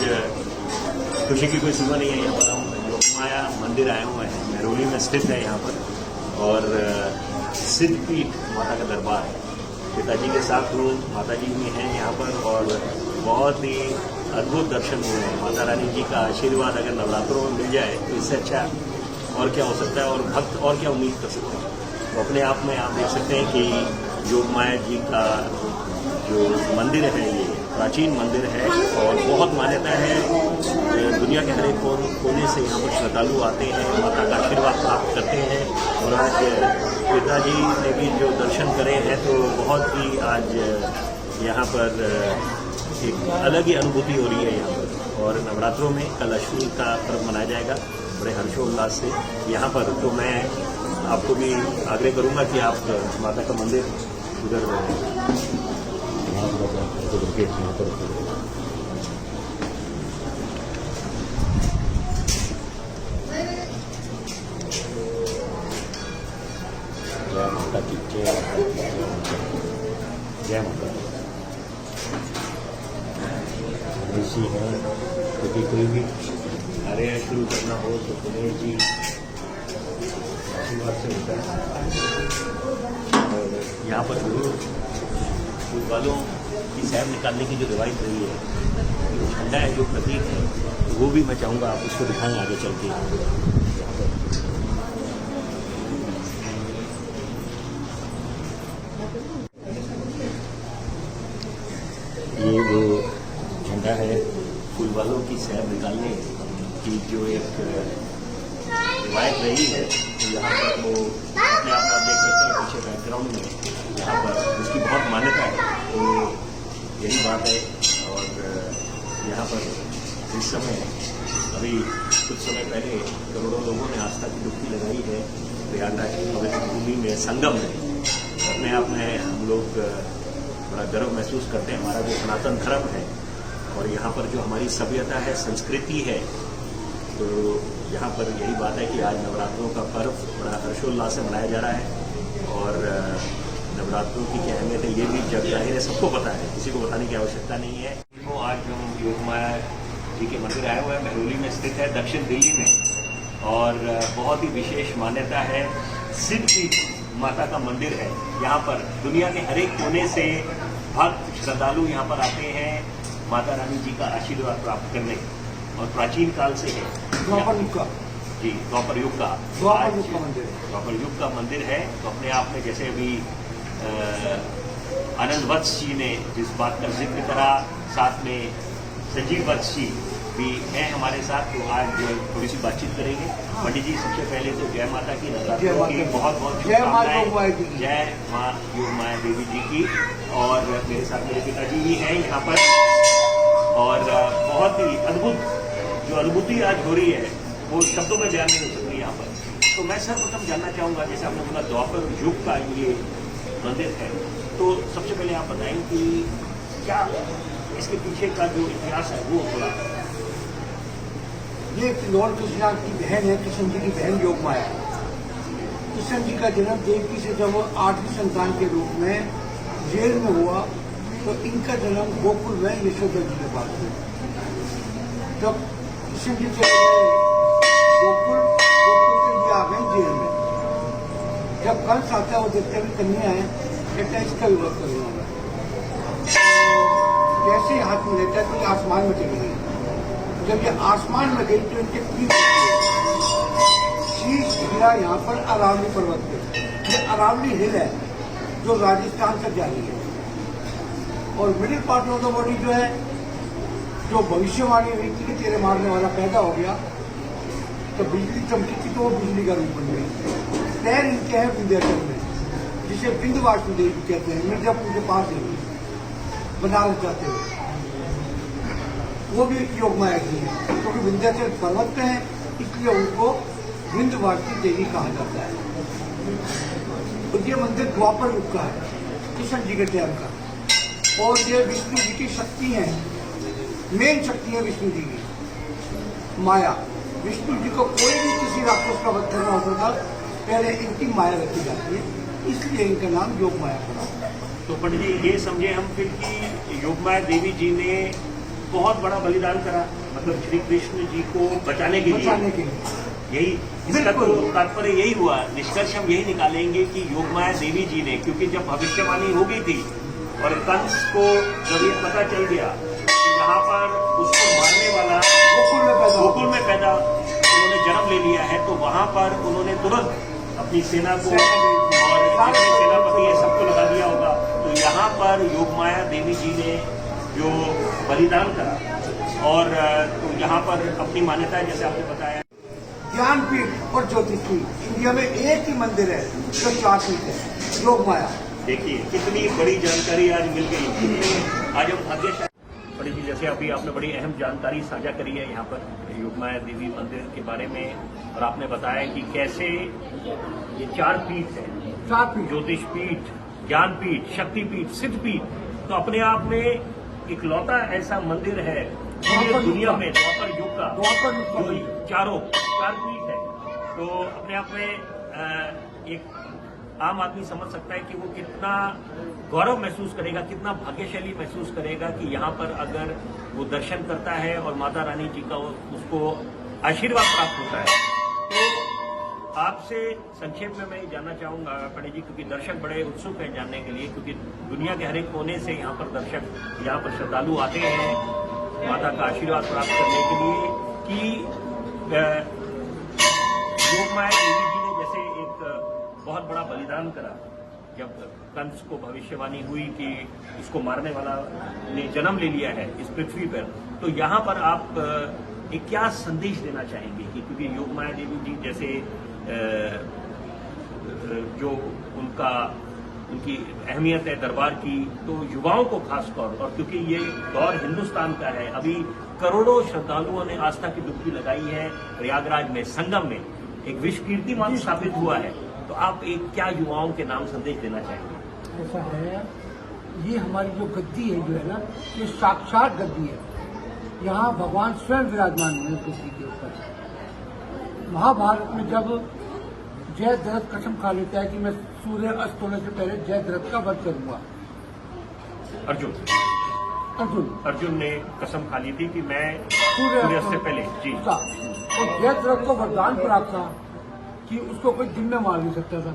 खुशी की कोई सीमा नहीं है। यहाँ पर हम योगमाया मंदिर आए हुए हैं, महरौली में स्थित है यहाँ पर, और सिद्धपीठ माता का दरबार है। पिताजी के साथ वो माताजी भी हैं यहाँ पर, और बहुत ही अद्भुत दर्शन हुए हैं। माता रानी जी का आशीर्वाद अगर नवरात्रों में मिल जाए तो इससे अच्छा और क्या हो सकता है, और भक्त और क्या उम्मीद कर सकते हैं। तो अपने आप में आप देख सकते हैं कि योगमाया जी का जो मंदिर है, ये प्राचीन मंदिर है और बहुत मान्यता है। दुनिया के हर एक कोने से यहाँ पर श्रद्धालु आते हैं, माता का आशीर्वाद प्राप्त करते हैं। और आज पिताजी ने भी जो दर्शन करे हैं तो बहुत ही आज यहाँ पर एक अलग ही अनुभूति हो रही है यहाँ पर। और नवरात्रों में कल अष्टमी का पर्व मनाया जाएगा बड़े हर्षोल्लास से यहाँ पर। तो मैं आपको भी आग्रह करूँगा कि आप माता का मंदिर उधर जय माता की जय माता ऋषि है। क्योंकि कोई भी कार्य शुरू करना हो तो गणेश जी आशीर्वाद से होता है। और यहाँ पर फूल वालों की सैर निकालने की जो रिवायत रही है, जो झंडा है, जो प्रतीक है, वो भी मैं चाहूँगा आप उसको दिखाएं आगे चल के। ये वो झंडा है फूल वालों की सैर निकालने की जो एक रिवायत रही है। तो यहाँ पर वो अपने आप देख सकते हैं पीछे बैकग्राउंड में, यहाँ पर उसकी बहुत मान्यता है। तो यही बात है। और यहाँ पर इस समय अभी कुछ समय पहले करोड़ों लोगों ने आस्था की डुबकी लगाई है प्रयागराज की पवित्र भूमि में, संगम में। अपने आप में हम लोग बड़ा गर्व महसूस करते हैं। हमारा जो सनातन धर्म है और यहाँ पर जो हमारी सभ्यता है, संस्कृति है, तो यहाँ पर यही बात है कि आज नवरात्रों का पर्व बड़ा हर्षोल्लास से मनाया जा रहा है। और नवरात्रों की क्या अहमियत है ये भी जग जाहिर है, सबको पता है, किसी को बताने की आवश्यकता नहीं है। तो आज हम योगमाया जी के मंदिर आए हुए हैं, महरौली में स्थित है, दक्षिण दिल्ली में, और बहुत ही विशेष मान्यता है। सिद्धपीठ माता का मंदिर है। यहाँ पर दुनिया के हर एक कोने से भक्त श्रद्धालु यहाँ पर आते हैं माता रानी जी का आशीर्वाद प्राप्त करने, और प्राचीन काल से है। द्वापर युग का जी, द्वापर युग का मंदिर है। द्वापर युग का मंदिर है। तो अपने आप में जैसे अभी आनंद वत्स जी ने जिस बात का जिक्र करा, साथ में संजीव वत्स जी भी हैं हमारे साथ, तो आज थोड़ी सी बातचीत करेंगे। पंडित जी, सबसे पहले तो जय माता की, नवरात्रों की बहुत बहुत शुभकामनाएं। जय माँ योगमाया देवी जी की। और मेरे साथ मेरे पिताजी भी हैं यहाँ पर, और बहुत ही अद्भुत जो अनुभूति आज हो रही है वो शब्दों में बयान नहीं हो सकती यहाँ पर। तो मैं सर्वप्रथम जानना चाहूँगा, जैसे आपने बोला द्वापर युग का ये मंदिर है, तो सबसे पहले आप बताएं कि क्या इसके पीछे का जो इतिहास है वो थोड़ा। ये लॉर्ड कृष्णा की बहन है, कृष्ण जी की बहन योगमाया। कृष्ण जी का जन्म देवकी से जब 8वीं संतान के रूप में जेल में हुआ, तो इनका जन्म गोकुल में यशोदा जी के पास हुआ। जब कृष्ण जी चले गए गोकुल से भी आ गए जेल में। जब कंस आता है वो देखते हुए कन्या है, कहता है इसका विरोध करूंगा। जैसे ही हाथ में लेता है तो ये आसमान में चली गई। जब ये आसमान में गई तो इनके शीश गिरा यहाँ पर अरावली पर्वत पे। ये अरावली हिल है जो राजस्थान तक जा रही है। और middle part of the body जो है, जो भविष्यवाणी हुई थी कि तेरे मारने वाला पैदा हो गया, तो बिजली चमकी थी तो वो बिजली का रूप बन गई। पैर इनके हैं विंध्याचल में, जिसे विंध्यवासिनी देवी कहते हैं, मिर्जापुर के पास है, बनारस जाते हुए। वो भी योगमाया जी है, क्योंकि विंध्याचल पर्वत पे है, इसलिए उनको विंध्यवासिनी देवी कहा जाता है। तो ये मंदिर द्वापर युग का है, कृष्ण जी के टाइम का। और ये विष्णु जी की शक्ति है, मेन शक्ति है विष्णु जी की माया। विष्णु जी को कोई भी किसी राक्षस का वध करना होता था, पहले इनकी माया रखी जाती है, इसलिए इनका नाम योगमाया पड़ा। तो पंडित जी ये समझे हम फिर कि योगमाया देवी जी ने बहुत बड़ा बलिदान करा, मतलब श्री कृष्ण जी को बचाने के लिए। यही इसका तो तात्पर्य यही हुआ, निष्कर्ष हम यही निकालेंगे कि योगमाया देवी जी ने, क्योंकि जब भविष्यवाणी हो गई थी और कंस को जब ये पता चल गया कि यहाँ पर उसको मारने वाला गोकुल में पैदा उन्होंने जन्म ले लिया है, तो वहां पर उन्होंने तुरंत अपनी सेना को और जितने सेनापति है सबको लगा दिया होगा। तो यहाँ पर योगमाया देवी जी ने जो बलिदान करा और तो यहाँ पर अपनी मान्यता है, जैसे आपने बताया, ज्ञानपीठ और ज्योतिषपीठ इंडिया में एक ही मंदिर है जो 4 पीठ है, योगमाया। देखिए कितनी बड़ी जानकारी आज मिल गई, आज हम भाग्यशाली। बड़ी जी, जैसे अभी आपने बड़ी अहम जानकारी साझा करी है यहाँ पर योगमाया देवी मंदिर के बारे में, और आपने बताया कि कैसे ये 4 पीठ है, 4 पीठ, ज्योतिष पीठ, ज्ञानपीठ, शक्तिपीठ, सिद्धपीठ, तो अपने आप में इकलौता ऐसा मंदिर है पूरी दुनिया में द्वापर युग का जो 4 पीठ है। तो अपने आप में एक आम आदमी समझ सकता है कि वो कितना गौरव महसूस करेगा, कितना भाग्यशाली महसूस करेगा कि यहाँ पर अगर वो दर्शन करता है और माता रानी जी का उसको आशीर्वाद प्राप्त होता है। तो आपसे संक्षेप में मैं जानना चाहूंगा पंडित जी, क्योंकि दर्शक बड़े उत्सुक हैं जानने के लिए, क्योंकि दुनिया के हर एक कोने से यहाँ पर दर्शक, यहाँ पर श्रद्धालु आते हैं माता का आशीर्वाद प्राप्त करने के लिए, कि योगमाया देवी जी ने जैसे एक बहुत बड़ा बलिदान करा जब कंस को भविष्यवाणी हुई कि इसको मारने वाला ने जन्म ले लिया है इस पृथ्वी पर। तो यहाँ पर आप एक क्या संदेश देना चाहेंगे कि क्योंकि योगमाया देवी जी जैसे जो उनकी अहमियत है दरबार की, तो युवाओं को खासतौर, और क्योंकि ये दौर हिंदुस्तान का है, अभी करोड़ों श्रद्धालुओं ने आस्था की डुबकी लगाई है प्रयागराज में, संगम में एक विश्व कीर्तिमान स्थापित हुआ है, तो आप एक क्या युवाओं के नाम संदेश देना चाहेंगे? ऐसा है, ये हमारी जो गद्दी है जो है ना, ये साक्षात गद्दी है। यहाँ भगवान स्वयं विराजमान है गद्दी के ऊपर। महाभारत में जब जयद्रथ कसम खा लेता है कि मैं सूर्य अस्त होने से पहले जयद्रथ का वध करूंगा, अर्जुन ने कसम खा ली थी कि मैं सूर्य से पहले जी। और जयद्रथ को वरदान प्राप्त था कि उसको कोई दिन में मार नहीं सकता था,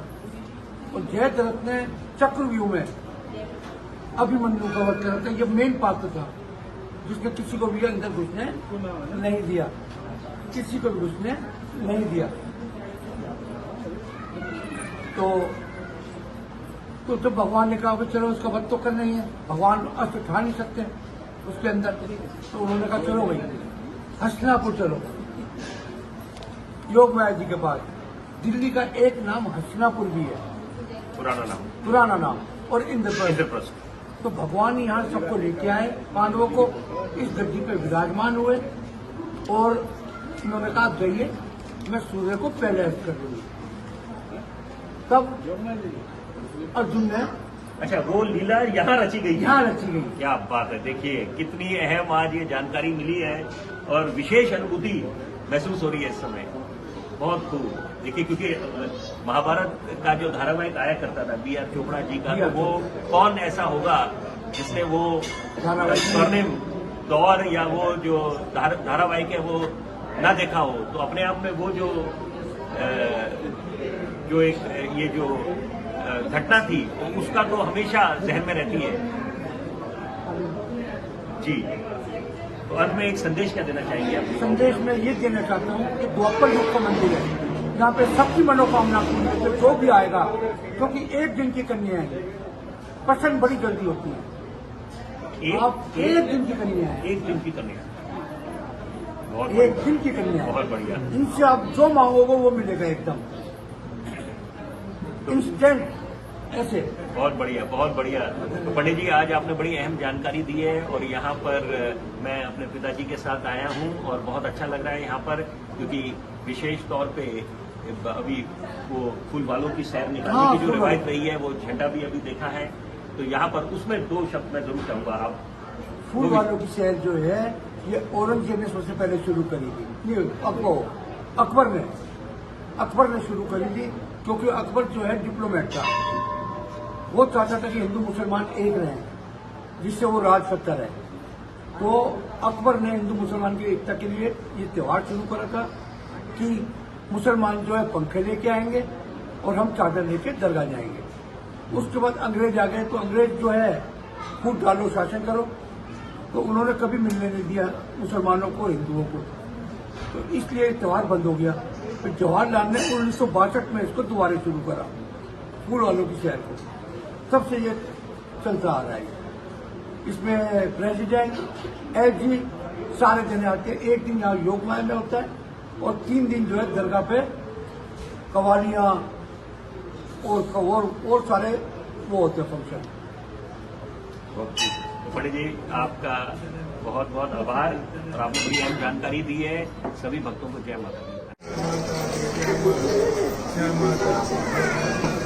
और जयद्रथ ने चक्रव्यूह में अभिमन्यु का वध करा था। ये मेन पात्र था जिसने किसी को भी अंदर घुसने नहीं दिया, किसी को भी घुसने नहीं दिया। तो जब भगवान ने कहा चलो उसका वध तो करना ही है, भगवान अस्त्र उठा नहीं सकते उसके अंदर, तो उन्होंने कहा चलो भाई हस्तिनापुर चलो, योगमाया जी के पास। दिल्ली का एक नाम हस्तिनापुर भी है, पुराना नाम, और इंद्रप्रस्थ। तो भगवान यहाँ सबको लेके आए, पांडवों को इस गद्दी पे विराजमान हुए, और उन्होंने कहा जाइए मैं सूर्य को पहले अर्थ कर दूंगी। तब अर्जुन ने, अच्छा, वो लीला यहाँ रची गई, यहाँ रची गई। क्या बात है, देखिए कितनी अहम आज ये जानकारी मिली है और विशेष अनुभूति महसूस हो रही है इस समय। बहुत खूब। देखिए क्योंकि महाभारत का जो धारावाहिक आया करता था B.R. चोपड़ा जी का, तो वो कौन ऐसा होगा जिसने वो स्वर्णिम दौर या वो जो धारावाहिक है वो ना देखा हो। तो अपने आप में वो जो एक ये जो घटना थी उसका तो हमेशा जहन में रहती है जी। तो अंत में एक संदेश क्या देना चाहेंगे आप? संदेश में ये देना चाहता हूँ कि द्वापर युग का मंदिर है, यहाँ पे सबकी मनोकामना पूरी होती, जो भी आएगा, क्योंकि एक दिन की कन्या है, पसंद बड़ी जल्दी होती है। आप एक दिन की कन्या है, एक दिन की कन्या, एक दिन की कन्या है, बहुत बढ़िया। इनसे आप जो मांगोगे वो मिलेगा एकदम इंस्टेंट, ऐसे। बहुत बढ़िया, बहुत बढ़िया। तो पंडित जी आज आपने बड़ी अहम जानकारी दी है, और यहाँ पर मैं अपने पिताजी के साथ आया हूँ और बहुत अच्छा लग रहा है यहाँ पर, क्योंकि विशेष तौर पे अभी वो फूल वालों की सैर निकालने की जो रिवायत रही है, वो झंडा भी अभी देखा है। तो यहाँ पर उसमें 2 शब्द मैं जरूर चाहूंगा आप। फूल वालों की सैर जो है ये औरंगजेब ने सबसे पहले शुरू करी थी, ये अकबर ने शुरू करी थी, क्योंकि अकबर जो है डिप्लोमेट था, वो चाहता था कि हिंदू मुसलमान एक रहें जिससे वो राज करता रहे। तो अकबर ने हिंदू मुसलमान की एकता के लिए ये त्यौहार शुरू करा था कि मुसलमान जो है पंखे लेके आएंगे और हम चादर लेके दरगाह जाएंगे। उसके बाद अंग्रेज आ गए, तो अंग्रेज जो है फूट डालो शासन करो, तो उन्होंने कभी मिलने नहीं दिया मुसलमानों को हिंदुओं को, तो इसलिए त्योहार बंद हो गया। फिर जवाहरलाल ने 1962 में इसको दोबारा शुरू करा, फूल वालों की शहर को, तब से ये चलता आ रहा है। इसमें प्रेसिडेंट एसजी सारे जने आते हैं। एक दिन यहाँ योगमाया में होता है और 3 दिन जो है दरगाह पे कवालियां और सारे वो होते हैं फंक्शन। पंडित जी, आपका बहुत बहुत आभार और आपने बड़ी अहम जानकारी दी है। सभी भक्तों को जय माता दी। जय माता।